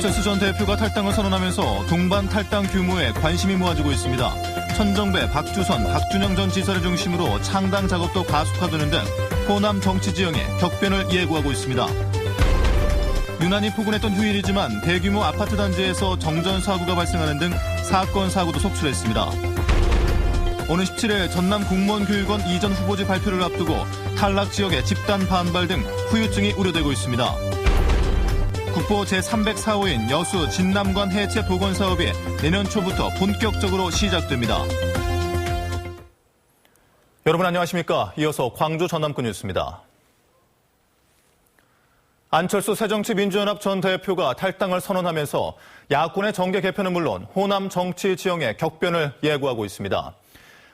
안철수 전 대표가 탈당을 선언하면서 동반 탈당 규모에 관심이 모아지고 있습니다. 천정배, 박주선, 박준영 전 지사를 중심으로 창당 작업도 가속화되는 등 호남 정치 지형에 격변을 예고하고 있습니다. 유난히 포근했던 휴일이지만 대규모 아파트 단지에서 정전 사고가 발생하는 등 사건 사고도 속출했습니다. 오는 17일 전남 공무원교육원 이전 후보지 발표를 앞두고 탈락 지역의 집단 반발 등 후유증이 우려되고 있습니다. 국보 제304호인 여수 진남관 해체 복원 사업이 내년 초부터 본격적으로 시작됩니다. 여러분 안녕하십니까? 이어서 광주 전남권 뉴스입니다. 안철수 새정치민주연합 전 대표가 탈당을 선언하면서 야권의 정계 개편은 물론 호남 정치 지형의 격변을 예고하고 있습니다.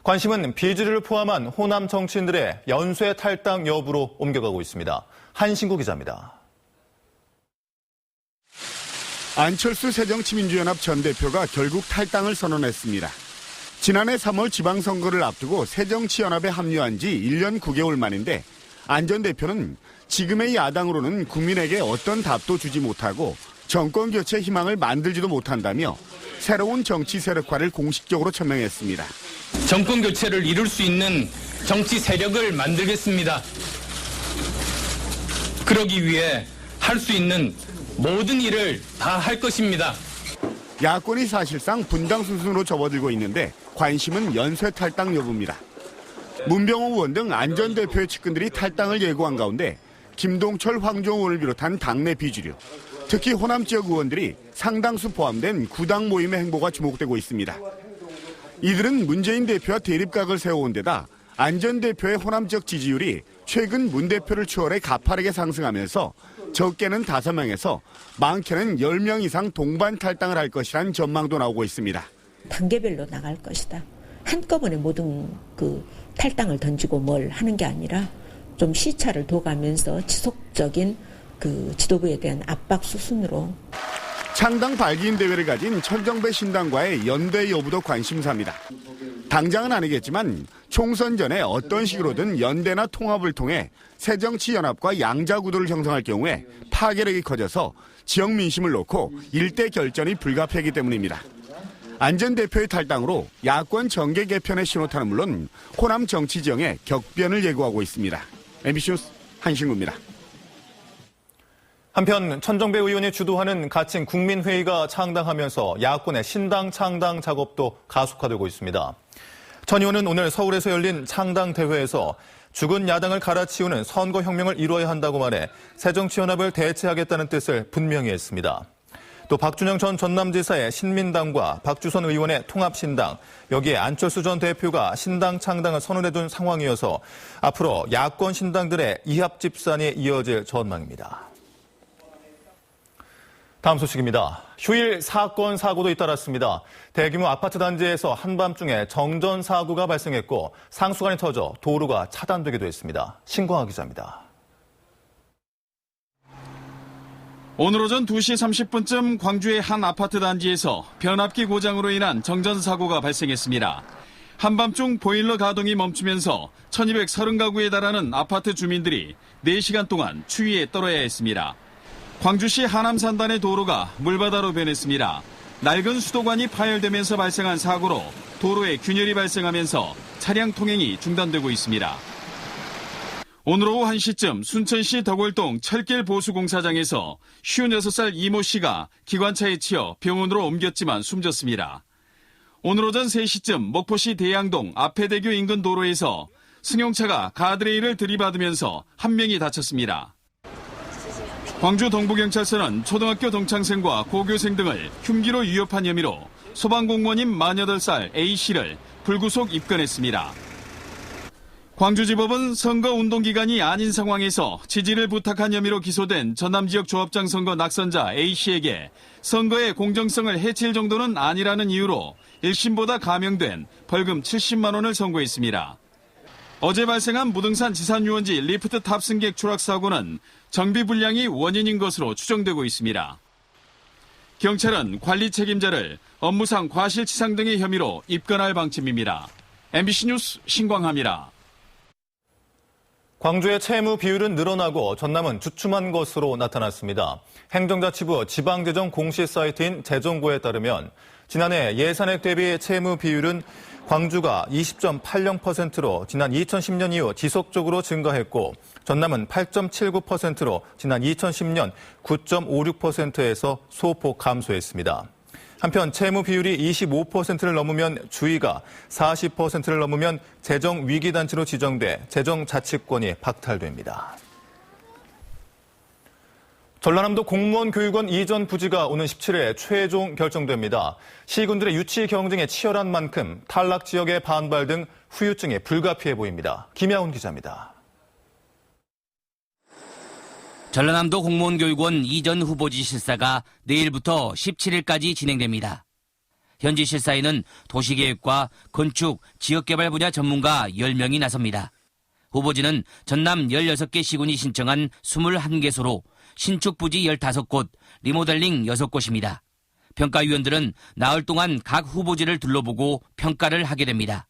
관심은 비주류를 포함한 호남 정치인들의 연쇄 탈당 여부로 옮겨가고 있습니다. 한신구 기자입니다. 안철수 새정치민주연합 전 대표가 결국 탈당을 선언했습니다. 지난해 3월 지방선거를 앞두고 새정치연합에 합류한 지 1년 9개월 만인데 안 전 대표는 지금의 야당으로는 국민에게 어떤 답도 주지 못하고 정권 교체 희망을 만들지도 못한다며 새로운 정치 세력화를 공식적으로 천명했습니다. 정권 교체를 이룰 수 있는 정치 세력을 만들겠습니다. 그러기 위해 할 수 있는 모든 일을 다 할 것입니다. 야권이 사실상 분당 수순으로 접어들고 있는데 관심은 연쇄 탈당 여부입니다. 문병호 의원 등 안 전 대표의 측근들이 탈당을 예고한 가운데 김동철, 황교안 의원을 비롯한 당내 비주류, 특히 호남 지역 의원들이 상당수 포함된 구당 모임의 행보가 주목되고 있습니다. 이들은 문재인 대표와 대립각을 세워온 데다 안 전 대표의 호남 지역 지지율이 최근 문 대표를 추월해 가파르게 상승하면서 적게는 5명에서 많게는 10명 이상 동반 탈당을 할 것이란 전망도 나오고 있습니다. 단계별로 나갈 것이다. 한꺼번에 모든 탈당을 던지고 뭘 하는 게 아니라 좀 시차를 둬가면서 지속적인 지도부에 대한 압박 수순으로. 창당 발기인 대회를 가진 천정배 신당과의 연대 여부도 관심사입니다. 당장은 아니겠지만 총선 전에 어떤 식으로든 연대나 통합을 통해 새정치연합과 양자구도를 형성할 경우에 파괴력이 커져서 지역 민심을 놓고 일대 결전이 불가피하기 때문입니다. 안 전 대표의 탈당으로 야권 정계 개편의 신호탄은 물론 호남 정치 지형에 격변을 예고하고 있습니다. MBC 뉴스 한신구입니다. 한편 천정배 의원이 주도하는 가칭 국민회의가 창당하면서 야권의 신당 창당 작업도 가속화되고 있습니다. 천 의원은 오늘 서울에서 열린 창당 대회에서 죽은 야당을 갈아치우는 선거혁명을 이루어야 한다고 말해 새정치연합을 대체하겠다는 뜻을 분명히 했습니다. 또 박준영 전 전남지사의 신민당과 박주선 의원의 통합신당, 여기에 안철수 전 대표가 신당 창당을 선언해둔 상황이어서 앞으로 야권 신당들의 이합집산이 이어질 전망입니다. 다음 소식입니다. 휴일 사건 사고도 잇따랐습니다. 대규모 아파트 단지에서 한밤중에 정전 사고가 발생했고 상수관이 터져 도로가 차단되기도 했습니다. 신광하 기자입니다. 오늘 오전 2시 30분쯤 광주의 한 아파트 단지에서 변압기 고장으로 인한 정전 사고가 발생했습니다. 한밤중 보일러 가동이 멈추면서 1230가구에 달하는 아파트 주민들이 4시간 동안 추위에 떨어야 했습니다. 광주시 하남산단의 도로가 물바다로 변했습니다. 낡은 수도관이 파열되면서 발생한 사고로 도로에 균열이 발생하면서 차량 통행이 중단되고 있습니다. 오늘 오후 1시쯤 순천시 덕월동 철길 보수공사장에서 56살 이모 씨가 기관차에 치여 병원으로 옮겼지만 숨졌습니다. 오늘 오전 3시쯤 목포시 대양동 앞해대교 인근 도로에서 승용차가 가드레일을 들이받으면서 한 명이 다쳤습니다. 광주 동부경찰서는 초등학교 동창생과 고교생 등을 흉기로 위협한 혐의로 소방공무원인 48살 A씨를 불구속 입건했습니다. 광주지법은 선거운동 기간이 아닌 상황에서 지지를 부탁한 혐의로 기소된 전남지역 조합장 선거 낙선자 A씨에게 선거의 공정성을 해칠 정도는 아니라는 이유로 1심보다 감형된 벌금 70만 원을 선고했습니다. 어제 발생한 무등산 지산유원지 리프트 탑승객 추락 사고는 정비 불량이 원인인 것으로 추정되고 있습니다. 경찰은 관리 책임자를 업무상 과실치상 등의 혐의로 입건할 방침입니다. MBC 뉴스 신광하입니다. 광주의 채무 비율은 늘어나고 전남은 주춤한 것으로 나타났습니다. 행정자치부 지방재정 공시 사이트인 재정고에 따르면 지난해 예산액 대비 채무 비율은 광주가 20.80%로 지난 2010년 이후 지속적으로 증가했고 전남은 8.79%로 지난 2010년 9.56%에서 소폭 감소했습니다. 한편 채무 비율이 25%를 넘으면 주의가, 40%를 넘으면 재정위기단체로 지정돼 재정자치권이 박탈됩니다. 전라남도 공무원 교육원 이전 부지가 오는 17일 최종 결정됩니다. 시군들의 유치 경쟁에 치열한 만큼 탈락 지역의 반발 등 후유증이 불가피해 보입니다. 김야훈 기자입니다. 전라남도 공무원교육원 이전 후보지 실사가 내일부터 17일까지 진행됩니다. 현지 실사에는 도시계획과 건축, 지역개발 분야 전문가 10명이 나섭니다. 후보지는 전남 16개 시군이 신청한 21개소로 신축 부지 15곳, 리모델링 6곳입니다. 평가위원들은 나흘 동안 각 후보지를 둘러보고 평가를 하게 됩니다.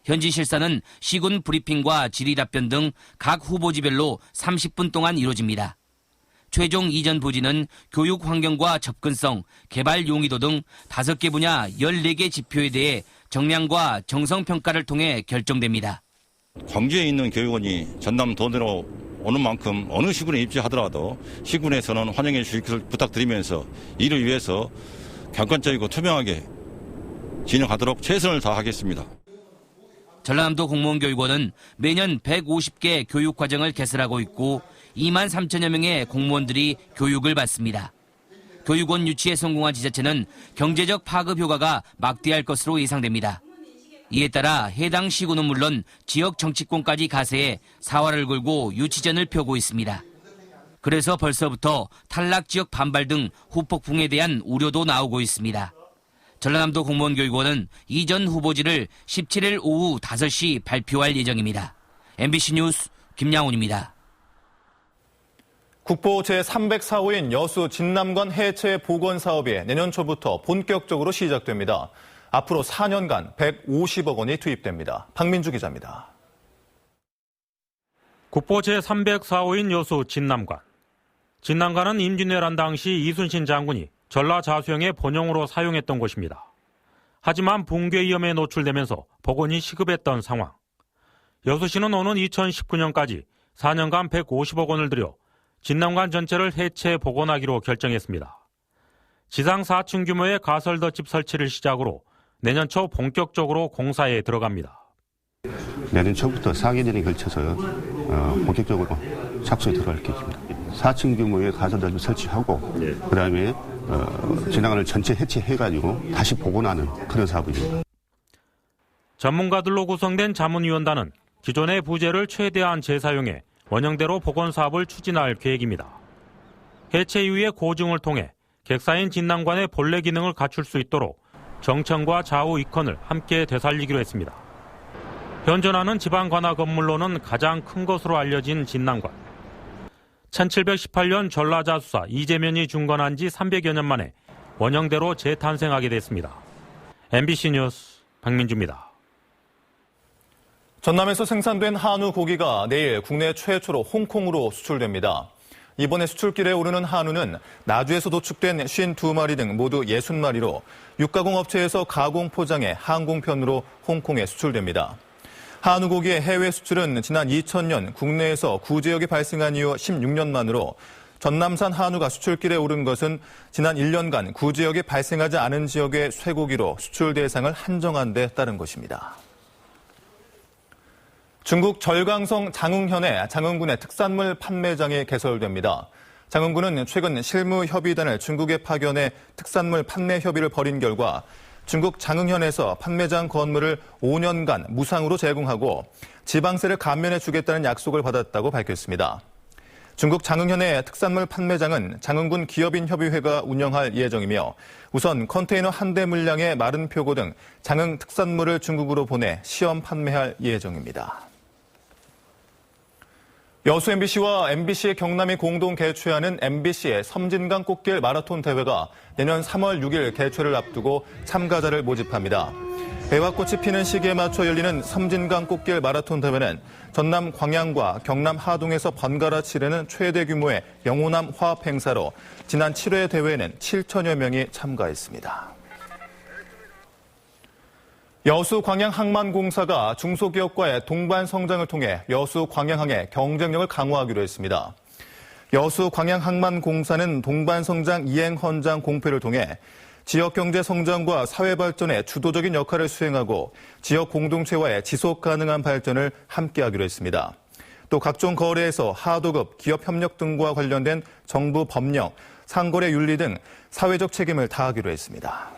현지 실사는 시군 브리핑과 질의 답변 등 각 후보지별로 30분 동안 이루어집니다. 최종 이전 부지는 교육 환경과 접근성, 개발 용이도 등 5개 분야 14개 지표에 대해 정량과 정성 평가를 통해 결정됩니다. 광주에 있는 교육원이 전남 돈으로 오는 만큼 어느 시군에 입지하더라도 시군에서는 환영해 주시길 부탁드리면서 이를 위해서 객관적이고 투명하게 진행하도록 최선을 다하겠습니다. 전라남도 공무원교육원은 매년 150개 교육과정을 개설하고 있고 2만 3천여 명의 공무원들이 교육을 받습니다. 교육원 유치에 성공한 지자체는 경제적 파급 효과가 막대할 것으로 예상됩니다. 이에 따라 해당 시군은 물론 지역 정치권까지 가세해 사활을 걸고 유치전을 펴고 있습니다. 그래서 벌써부터 탈락 지역 반발 등 후폭풍에 대한 우려도 나오고 있습니다. 전라남도 공무원교육원은 이전 후보지를 17일 오후 5시 발표할 예정입니다. MBC 뉴스 김양훈입니다. 국보 제304호인 여수 진남관 해체 복원 사업이 내년 초부터 본격적으로 시작됩니다. 앞으로 4년간 150억 원이 투입됩니다. 박민주 기자입니다. 국보 제304호인 여수 진남관. 진남관은 임진왜란 당시 이순신 장군이 전라자수형의 본용으로 사용했던 곳입니다. 하지만 붕괴 위험에 노출되면서 복원이 시급했던 상황. 여수시는 오는 2019년까지 4년간 150억 원을 들여 진남관 전체를 해체 복원하기로 결정했습니다. 지상 4층 규모의 가설덧집 설치를 시작으로 내년 초 본격적으로 공사에 들어갑니다. 내년 초부터 4개년에 걸쳐서 본격적으로 착수에 들어갈 계획입니다. 4층 규모의 가설덧집 설치하고 그다음에 진남관을 전체 해체해가지고 다시 복원하는 그런 사업입니다. 전문가들로 구성된 자문위원단은 기존의 부재를 최대한 재사용해 원형대로 복원 사업을 추진할 계획입니다. 해체 이후의 고증을 통해 객사인 진남관의 본래 기능을 갖출 수 있도록 정천과 좌우 이컨을 함께 되살리기로 했습니다. 현존하는 지방관하 건물로는 가장 큰 것으로 알려진 진남관. 1718년 전라자수사 이재면이 중건한 지 300여 년 만에 원형대로 재탄생하게 됐습니다. MBC 뉴스 박민주입니다. 전남에서 생산된 한우 고기가 내일 국내 최초로 홍콩으로 수출됩니다. 이번에 수출길에 오르는 한우는 나주에서 도축된 52마리 등 모두 60마리로 육가공 업체에서 가공 포장해 항공편으로 홍콩에 수출됩니다. 한우 고기의 해외 수출은 지난 2000년 국내에서 구제역이 발생한 이후 16년 만으로 전남산 한우가 수출길에 오른 것은 지난 1년간 구제역이 발생하지 않은 지역의 쇠고기로 수출 대상을 한정한 데 따른 것입니다. 중국 절강성 장흥현의 장흥군의 특산물 판매장이 개설됩니다. 장흥군은 최근 실무협의단을 중국에 파견해 특산물 판매 협의를 벌인 결과 중국 장흥현에서 판매장 건물을 5년간 무상으로 제공하고 지방세를 감면해 주겠다는 약속을 받았다고 밝혔습니다. 중국 장흥현의 특산물 판매장은 장흥군 기업인협의회가 운영할 예정이며 우선 컨테이너 한 대 물량의 마른 표고 등 장흥 특산물을 중국으로 보내 시험 판매할 예정입니다. 여수 MBC와 MBC의 경남이 공동 개최하는 MBC의 섬진강 꽃길 마라톤 대회가 내년 3월 6일 개최를 앞두고 참가자를 모집합니다. 배화꽃이 피는 시기에 맞춰 열리는 섬진강 꽃길 마라톤 대회는 전남 광양과 경남 하동에서 번갈아 치르는 최대 규모의 영호남 화합 행사로 지난 7회 대회에는 7천여 명이 참가했습니다. 여수 광양항만공사가 중소기업과의 동반 성장을 통해 여수 광양항의 경쟁력을 강화하기로 했습니다. 여수 광양항만공사는 동반성장 이행헌장 공표를 통해 지역 경제 성장과 사회 발전에 주도적인 역할을 수행하고 지역 공동체와의 지속 가능한 발전을 함께하기로 했습니다. 또 각종 거래에서 하도급, 기업 협력 등과 관련된 정부 법령, 상거래 윤리 등 사회적 책임을 다하기로 했습니다.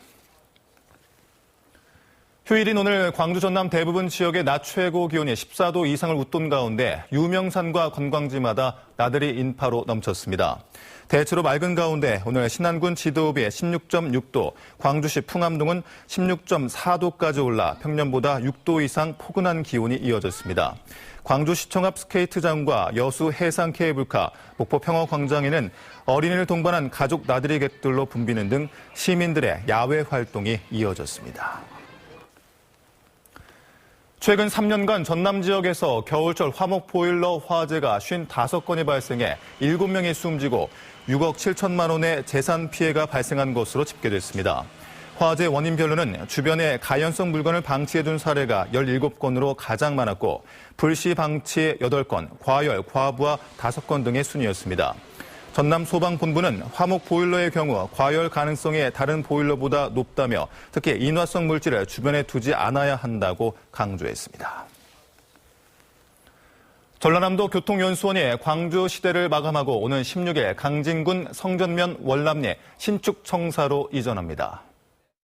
휴일인 오늘 광주 전남 대부분 지역의 낮 최고 기온이 14도 이상을 웃돈 가운데 유명산과 관광지마다 나들이 인파로 넘쳤습니다. 대체로 맑은 가운데 오늘 신안군 지도읍이 16.6도, 광주시 풍암동은 16.4도까지 올라 평년보다 6도 이상 포근한 기온이 이어졌습니다. 광주시청 앞 스케이트장과 여수 해상 케이블카, 목포 평화광장에는 어린이를 동반한 가족 나들이객들로 붐비는 등 시민들의 야외 활동이 이어졌습니다. 최근 3년간 전남 지역에서 겨울철 화목 보일러 화재가 55건이 발생해 7명이 숨지고 6억 7천만 원의 재산 피해가 발생한 것으로 집계됐습니다. 화재 원인별로는 주변에 가연성 물건을 방치해둔 사례가 17건으로 가장 많았고 불시 방치 8건, 과열, 과부하 5건 등의 순이었습니다. 전남 소방본부는 화목 보일러의 경우 과열 가능성이 다른 보일러보다 높다며 특히 인화성 물질을 주변에 두지 않아야 한다고 강조했습니다. 전라남도 교통연수원이 광주 시대를 마감하고 오는 16일 강진군 성전면 월남리 신축 청사로 이전합니다.